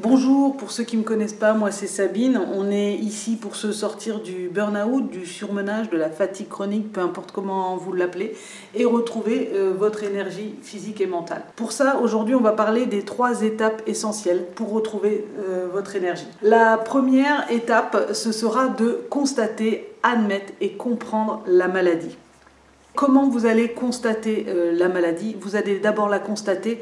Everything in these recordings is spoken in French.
Bonjour, pour ceux qui ne me connaissent pas, moi c'est Sabine. On est ici pour se sortir du burn-out, du surmenage, de la fatigue chronique, peu importe comment vous l'appelez, et retrouver votre énergie physique et mentale. Pour ça, aujourd'hui, on va parler des 3 étapes essentielles pour retrouver votre énergie. La première étape, ce sera de constater, admettre et comprendre la maladie. Comment vous allez constater la maladie? Vous allez d'abord la constater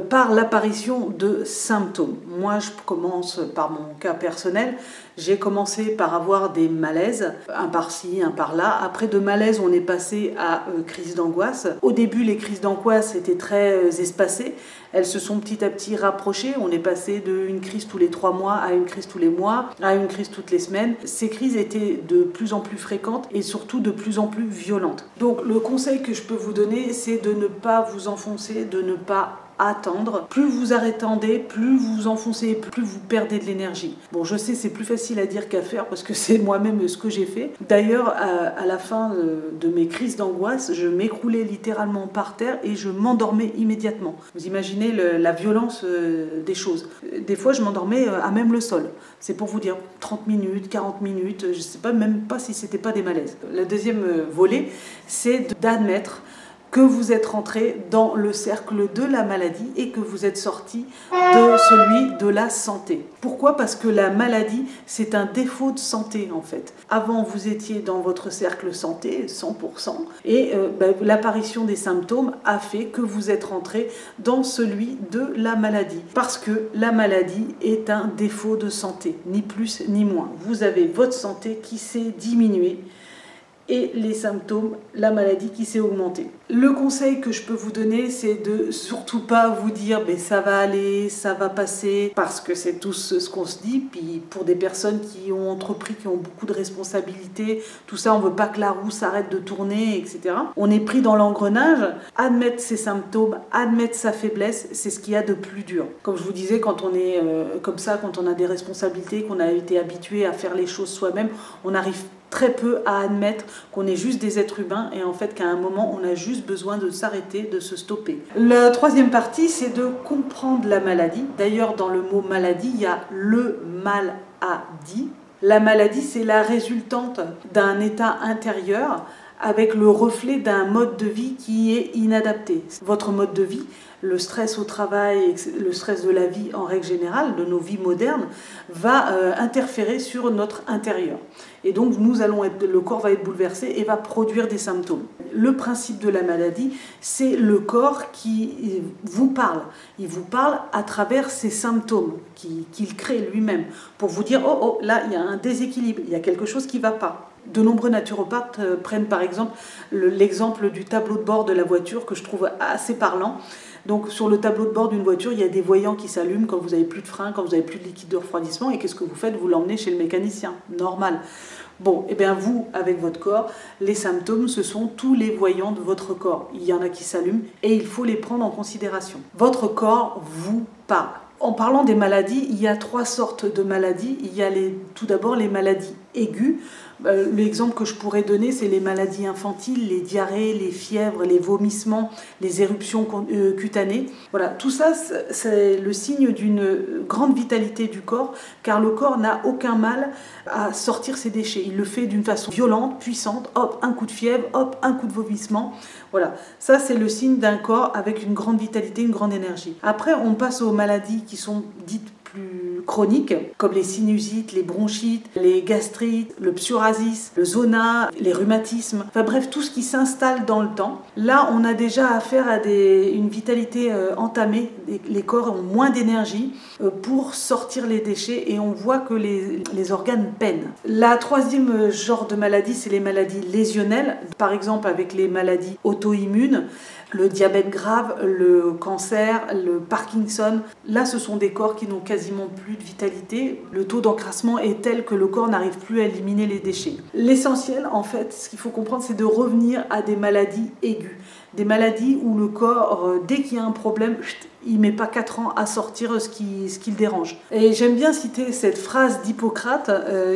par l'apparition de symptômes. Moi, je commence par mon cas personnel. J'ai commencé par avoir des malaises, un par-ci, un par-là. Après de malaise, on est passé à crise d'angoisse. Au début, les crises d'angoisse étaient très espacées. Elles se sont petit à petit rapprochées. On est passé d'une crise tous les 3 mois à une crise tous les mois, à une crise toutes les semaines. Ces crises étaient de plus en plus fréquentes et surtout de plus en plus violentes. Donc le conseil que je peux vous donner, c'est de ne pas vous enfoncer, de ne pas attendre. Plus vous attendez, plus vous vous enfoncez, plus vous perdez de l'énergie. Bon, je sais, c'est plus facile à dire qu'à faire parce que c'est moi-même ce que j'ai fait. D'ailleurs, à la fin de mes crises d'angoisse, je m'écroulais littéralement par terre et je m'endormais immédiatement. Vous imaginez la violence des choses. Des fois, je m'endormais à même le sol. C'est pour vous dire 30 minutes, 40 minutes, je ne sais pas, même pas si c'était pas des malaises. Le deuxième volet, c'est d'admettre que vous êtes rentré dans le cercle de la maladie et que vous êtes sorti de celui de la santé. Pourquoi? Parce que la maladie, c'est un défaut de santé en fait. Avant, vous étiez dans votre cercle santé, 100%, et l'apparition des symptômes a fait que vous êtes rentré dans celui de la maladie. Parce que la maladie est un défaut de santé, ni plus ni moins. Vous avez votre santé qui s'est diminuée, et les symptômes, la maladie qui s'est augmentée. Le conseil que je peux vous donner, c'est de surtout pas vous dire « ça va aller, ça va passer », parce que c'est tout ce qu'on se dit. Puis pour des personnes qui ont entrepris, qui ont beaucoup de responsabilités, tout ça, on veut pas que la roue s'arrête de tourner, etc. On est pris dans l'engrenage. Admettre ses symptômes, admettre sa faiblesse, c'est ce qu'il y a de plus dur. Comme je vous disais, quand on est comme ça, quand on a des responsabilités, qu'on a été habitué à faire les choses soi-même, on arrive très peu à admettre qu'on est juste des êtres humains et en fait qu'à un moment on a juste besoin de s'arrêter, de se stopper. La troisième partie, c'est de comprendre la maladie. D'ailleurs, dans le mot maladie, il y a le mal à dit. La maladie, c'est la résultante d'un état intérieur avec le reflet d'un mode de vie qui est inadapté. Votre mode de vie, le stress au travail, le stress de la vie en règle générale, de nos vies modernes, va interférer sur notre intérieur. Et donc le corps va être bouleversé et va produire des symptômes. Le principe de la maladie, c'est le corps qui vous parle. Il vous parle à travers ces symptômes qu'il crée lui-même pour vous dire « Oh, là, il y a un déséquilibre, il y a quelque chose qui ne va pas ». De nombreux naturopathes prennent par exemple l'exemple du tableau de bord de la voiture que je trouve assez parlant. Donc sur le tableau de bord d'une voiture, il y a des voyants qui s'allument quand vous n'avez plus de frein, quand vous n'avez plus de liquide de refroidissement. Et qu'est-ce que vous faites? Vous l'emmenez chez le mécanicien. Normal. Bon, et bien vous, avec votre corps, les symptômes, ce sont tous les voyants de votre corps. Il y en a qui s'allument et il faut les prendre en considération. Votre corps vous parle. En parlant des maladies, il y a 3 sortes de maladies. Il y a tout d'abord les maladies aiguës. L'exemple que je pourrais donner, c'est les maladies infantiles, les diarrhées, les fièvres, les vomissements, les éruptions cutanées. Voilà, tout ça, c'est le signe d'une grande vitalité du corps, car le corps n'a aucun mal à sortir ses déchets. Il le fait d'une façon violente, puissante, hop, un coup de fièvre, hop, un coup de vomissement. Voilà, ça c'est le signe d'un corps avec une grande vitalité, une grande énergie. Après, on passe aux maladies qui sont dites plus chroniques, comme les sinusites, les bronchites, les gastrites, le psoriasis, le zona, les rhumatismes, enfin bref, tout ce qui s'installe dans le temps. Là, on a déjà affaire à une vitalité entamée, les corps ont moins d'énergie pour sortir les déchets et on voit que les organes peinent. La troisième genre de maladie, c'est les maladies lésionnelles, par exemple avec les maladies auto-immunes, le diabète grave, le cancer, le Parkinson. Là, ce sont des corps qui n'ont quasiment plus de vitalité. Le taux d'encrassement est tel que le corps n'arrive plus à éliminer les déchets. L'essentiel, en fait, ce qu'il faut comprendre, c'est de revenir à des maladies aiguës. Des maladies où le corps, dès qu'il y a un problème, il met pas 4 ans à sortir ce qui le dérange. Et j'aime bien citer cette phrase d'Hippocrate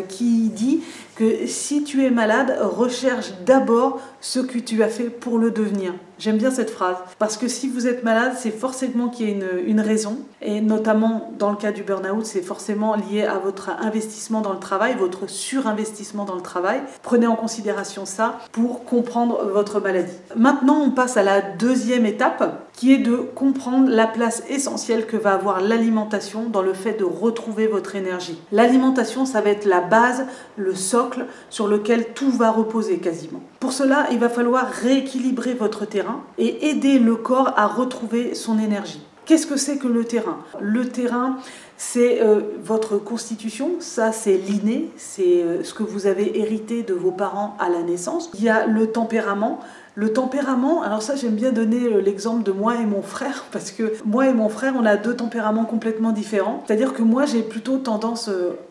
qui dit que si tu es malade, recherche d'abord ce que tu as fait pour le devenir. J'aime bien cette phrase, parce que si vous êtes malade, c'est forcément qu'il y a une raison, et notamment dans le cas du burn-out, c'est forcément lié à votre investissement dans le travail, votre surinvestissement dans le travail. Prenez en considération ça pour comprendre votre maladie. Maintenant, on passe à la deuxième étape, qui est de comprendre la place essentielle que va avoir l'alimentation dans le fait de retrouver votre énergie. L'alimentation, ça va être la base, le socle sur lequel tout va reposer quasiment. Pour cela, il va falloir rééquilibrer votre terrain et aider le corps à retrouver son énergie. Qu'est-ce que c'est que le terrain? Le terrain, c'est votre constitution, ça c'est l'inné, c'est ce que vous avez hérité de vos parents à la naissance. Il y a le tempérament. Le tempérament, alors ça j'aime bien donner l'exemple de moi et mon frère, parce que moi et mon frère, on a deux tempéraments complètement différents. C'est-à-dire que moi j'ai plutôt tendance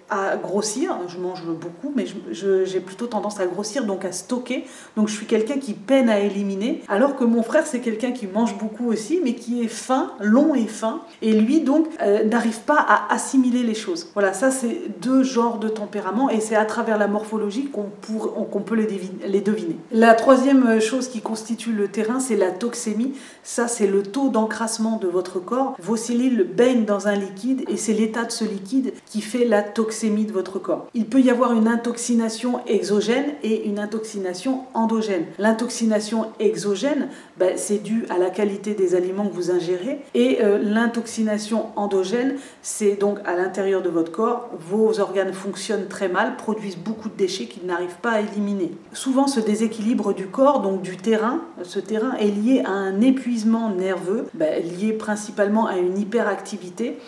à grossir, je mange beaucoup, mais j'ai plutôt tendance à grossir, donc à stocker. Donc je suis quelqu'un qui peine à éliminer, alors que mon frère c'est quelqu'un qui mange beaucoup aussi, mais qui est fin, long et fin, et lui donc n'arrive pas à assimiler les choses. Voilà, ça c'est deux genres de tempéraments, et c'est à travers la morphologie qu'on peut les deviner. La troisième chose qui constitue le terrain, c'est la toxémie. Ça, c'est le taux d'encrassement de votre corps. Vos cellules baignent dans un liquide et c'est l'état de ce liquide qui fait la toxémie de votre corps. Il peut y avoir une intoxination exogène et une intoxination endogène. L'intoxination exogène, c'est dû à la qualité des aliments que vous ingérez, et l'intoxination endogène, c'est donc à l'intérieur de votre corps, vos organes fonctionnent très mal, produisent beaucoup de déchets qu'ils n'arrivent pas à éliminer. Souvent, ce déséquilibre du corps, donc du terrain, ce terrain est lié à un épuisement nerveux, lié principalement à une hyperactivité.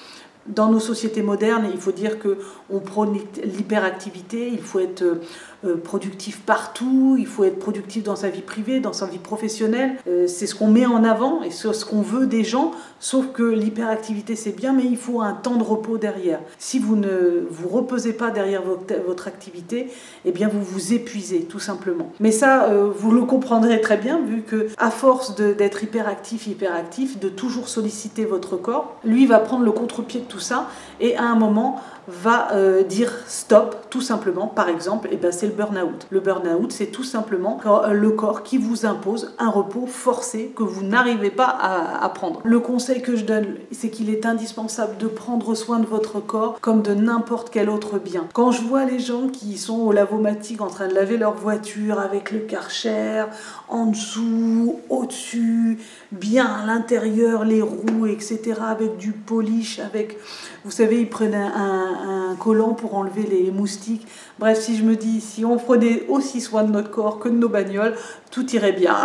Dans nos sociétés modernes, il faut dire qu'on prône l'hyperactivité, il faut être productif partout, il faut être productif dans sa vie privée, dans sa vie professionnelle. C'est ce qu'on met en avant et c'est ce qu'on veut des gens, sauf que l'hyperactivité c'est bien, mais il faut un temps de repos derrière. Si vous ne vous reposez pas derrière votre activité, eh bien vous vous épuisez tout simplement. Mais ça, vous le comprendrez très bien, vu que à force d'être hyperactif, de toujours solliciter votre corps, lui va prendre le contre-pied de tout ça et à un moment va dire stop, tout simplement. Par exemple, c'est le burn-out. Le burn-out, c'est tout simplement le corps qui vous impose un repos forcé que vous n'arrivez pas à prendre. Le conseil que je donne, c'est qu'il est indispensable de prendre soin de votre corps comme de n'importe quel autre bien. Quand je vois les gens qui sont au lavomatique en train de laver leur voiture avec le Karcher, en dessous, au-dessus, bien à l'intérieur, les roues, etc., avec du polish, avec, vous savez, ils prennent un collant pour enlever les moustiques. Bref, si je me dis, si on prenait aussi soin de notre corps que de nos bagnoles, tout irait bien.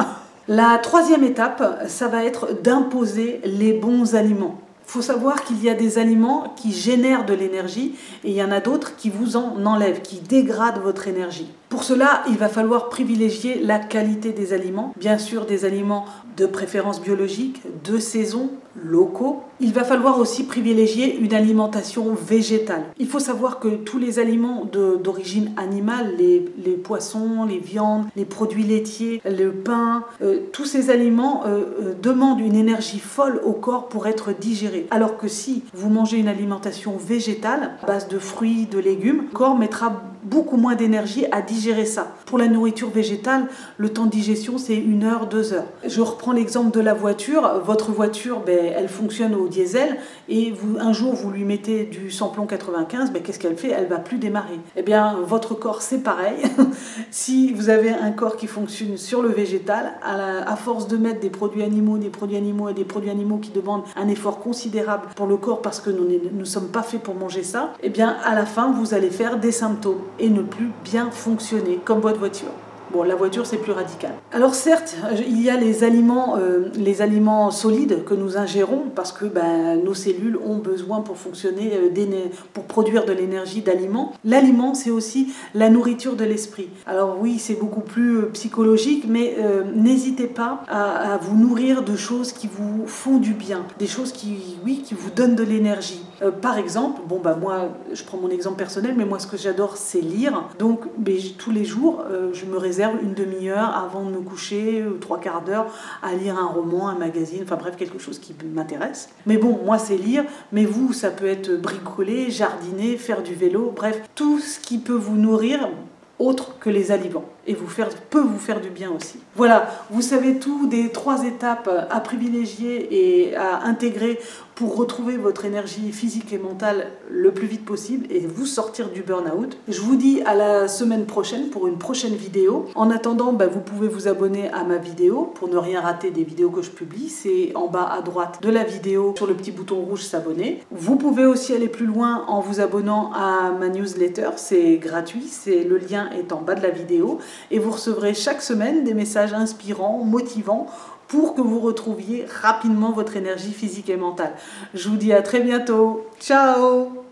La troisième étape, ça va être d'imposer les bons aliments. Il faut savoir qu'il y a des aliments qui génèrent de l'énergie et il y en a d'autres qui vous en enlèvent, qui dégradent votre énergie. Pour cela, il va falloir privilégier la qualité des aliments, bien sûr des aliments de préférence biologique, de saison, locaux. Il va falloir aussi privilégier une alimentation végétale. Il faut savoir que tous les aliments d'origine animale, les poissons, les viandes, les produits laitiers, le pain, tous ces aliments demandent une énergie folle au corps pour être digérés. Alors que si vous mangez une alimentation végétale, à base de fruits, de légumes, le corps mettra beaucoup moins d'énergie à digérer ça. Pour la nourriture végétale, le temps de digestion, c'est 1 heure, 2 heures. Je reprends l'exemple de la voiture. Votre voiture, elle fonctionne au diesel et un jour, vous lui mettez du samplon 95, qu'est-ce qu'elle fait? Elle ne va plus démarrer. Eh bien, votre corps, c'est pareil. Si vous avez un corps qui fonctionne sur le végétal, à force de mettre des produits animaux qui demandent un effort considérable pour le corps parce que nous ne sommes pas faits pour manger ça, eh bien, à la fin, vous allez faire des symptômes et ne plus bien fonctionner comme votre voiture. Bon, la voiture, c'est plus radical. Alors certes, il y a les aliments solides que nous ingérons parce que nos cellules ont besoin pour fonctionner, pour produire de l'énergie d'aliments. L'aliment, c'est aussi la nourriture de l'esprit. Alors oui, c'est beaucoup plus psychologique, mais n'hésitez pas à vous nourrir de choses qui vous font du bien, des choses qui vous donnent de l'énergie. Par exemple, moi, je prends mon exemple personnel, mais moi, ce que j'adore, c'est lire. Donc, tous les jours, je me réserve réserve une demi-heure avant de me coucher, 3/4 d'heure, à lire un roman, un magazine, enfin bref, quelque chose qui m'intéresse. Mais bon, moi c'est lire, mais vous, ça peut être bricoler, jardiner, faire du vélo, bref, tout ce qui peut vous nourrir autre que les aliments et peut vous faire du bien aussi. Voilà, vous savez tout des 3 étapes à privilégier et à intégrer pour retrouver votre énergie physique et mentale le plus vite possible et vous sortir du burn-out. Je vous dis à la semaine prochaine pour une prochaine vidéo. En attendant, vous pouvez vous abonner à ma vidéo pour ne rien rater des vidéos que je publie. C'est en bas à droite de la vidéo sur le petit bouton rouge s'abonner. Vous pouvez aussi aller plus loin en vous abonnant à ma newsletter. C'est gratuit, le lien est en bas de la vidéo et vous recevrez chaque semaine des messages inspirants, motivants pour que vous retrouviez rapidement votre énergie physique et mentale. Je vous dis à très bientôt. Ciao!